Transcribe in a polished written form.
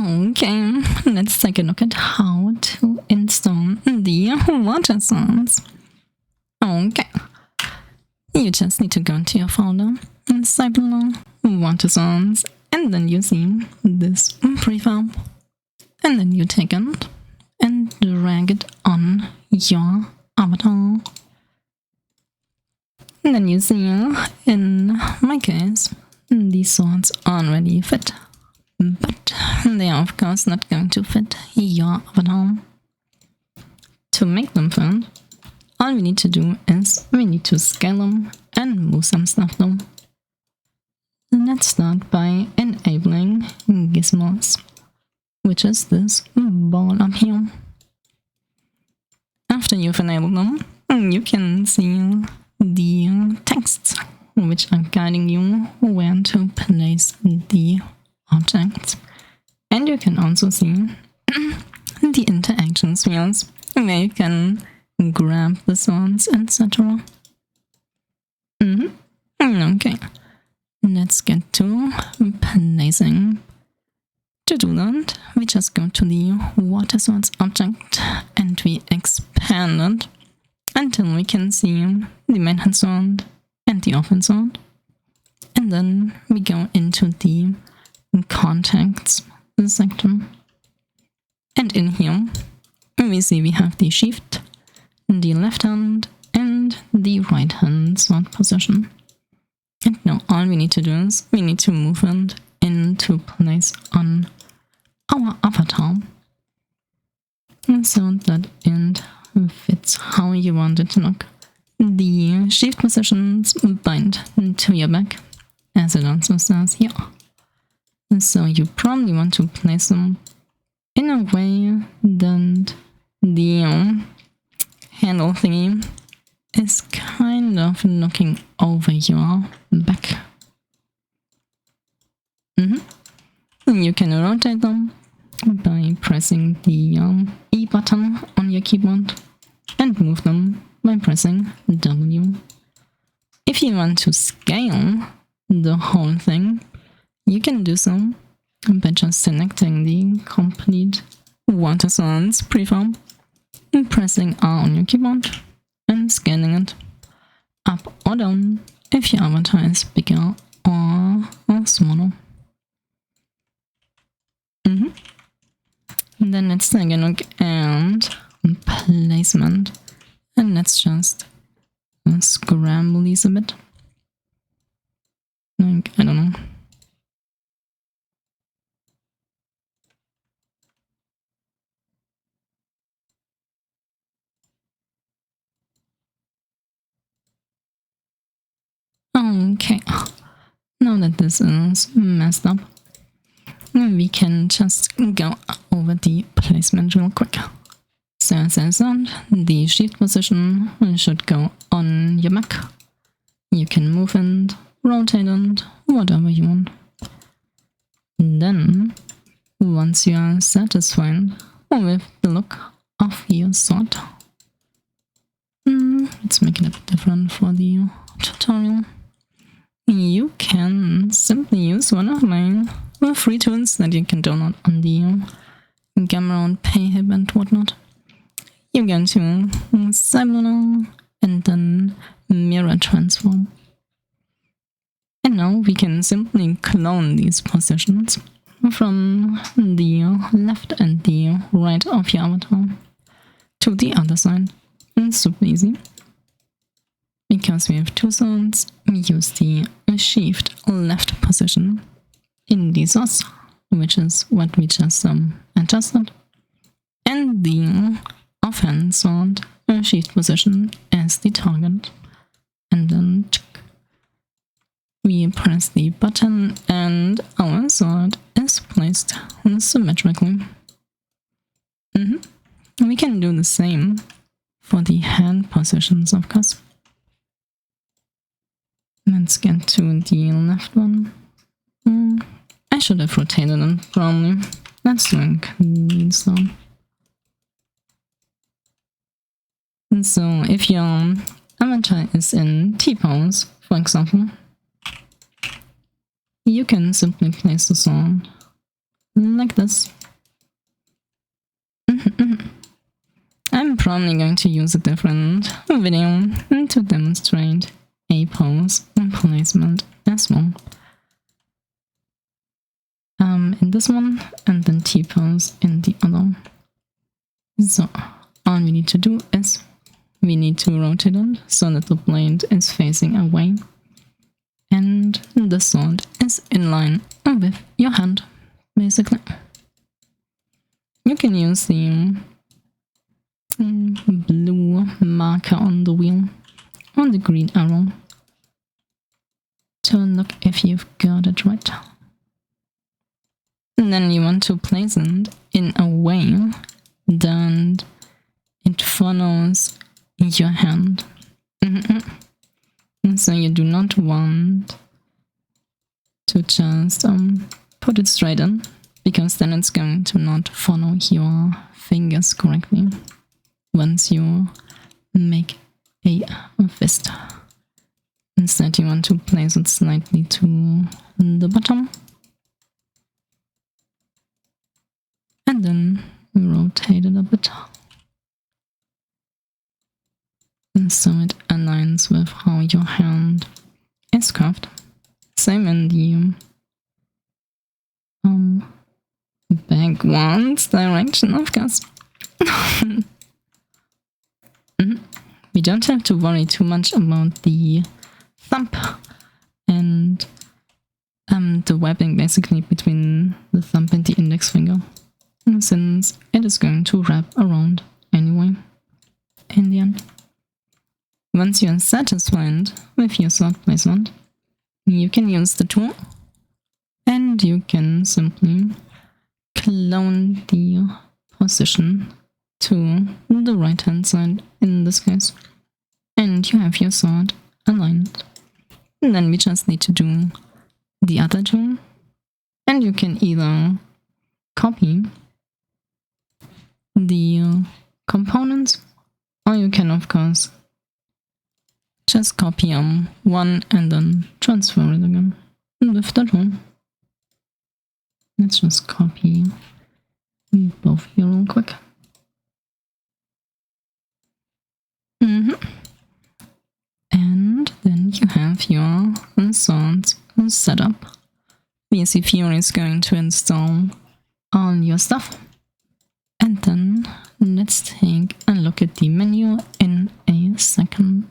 Okay, let's take a look at how to install the Watersource. Okay, you just need to go to your folder, Cyberlong, Watersource, and then you see this prefab, and then you take it and drag it on your avatar. And then you see, in my case, these swords already fit. But they are of course not going to fit your avatar. To make them fit, all we need to do is we need to scale them and move some stuff though. Let's start by enabling gizmos, which is this ball up here. After you've enabled them, you can see the texts which are guiding you where to place the objects, and you can also see the interaction spheres where you can grab the swords, etc. Okay, let's get to placing. To do that, we just go to the Watersource object and we expand it until we can see the main hand sword and the offhand sword, and then we go into the contacts section, and in here we see we have the shift, the left hand and the right hand sword position. And now all we need to do is we need to move it into place on our avatar so that it fits how you want it to look. The shift positions bind to your back, as it also says here. So you probably want to place them in a way that the handle thingy is kind of looking over your back. You can rotate them by pressing the E button on your keyboard and move them by pressing W. If you want to scale the whole thing, you can do so by just selecting the complete Watersource prefab and pressing R on your keyboard and scaling it up or down if your avatar is bigger or smaller. And then let's take a look at placement, and let's just scramble these a bit. Like, I don't know. Okay, now that this is messed up, we can just go over the placement real quick. So as I said, the shift position should go on your back. You can move it, rotate it, whatever you want. And then, once you are satisfied with the look of your sword, let's make it a bit different for the tutorial. You can simply use one of my free tools that you can download on the Gamera Payhip and whatnot. You go to Cyberlong and then Mirror Transform. And now we can simply clone these positions from the left and the right of your avatar to the other side. It's super easy. Because we have two swords, we use the shift left position in the source, which is what we just adjusted, and the offhand sword shift position as the target. And then we press the button and our sword is placed symmetrically. We can do the same for the hand positions, of course. Let's get to the left one. I should have rotated it, probably. Let's do it clean though. So if your avatar is in T-pose, for example, you can simply place the sword like this. I'm probably going to use a different video to demonstrate a pose placement as well. In this one, and then T-pose in the other. So, all we need to do is we need to rotate it so that the blade is facing away and the sword is in line with your hand, basically. You can use the blue marker on the wheel or the green arrow to look if you've got it right. And then you want to place it in a way that it follows your hand. So you do not want to just put it straight in, because then it's going to not follow your fingers correctly once you make a fist. Instead, you want to place it slightly to the bottom and then rotate it a bit. And so it aligns with how your hand is curved. Same in the backwards direction, of course. We don't have to worry too much about the thumb and the webbing basically between the thumb and the index finger, since it is going to wrap around anyway in the end. Once you are satisfied with your sword placement, you can use the tool and you can simply clone the position to the right hand side in this case, and you have your sword aligned. And then we just need to do the other two, and you can either copy the components or you can of course just copy one and then transfer it again with the tool. Let's just copy both here real quick. And then you have your swords set up. VSE Fury is going to install all your stuff. And then let's take a look at the menu in a second.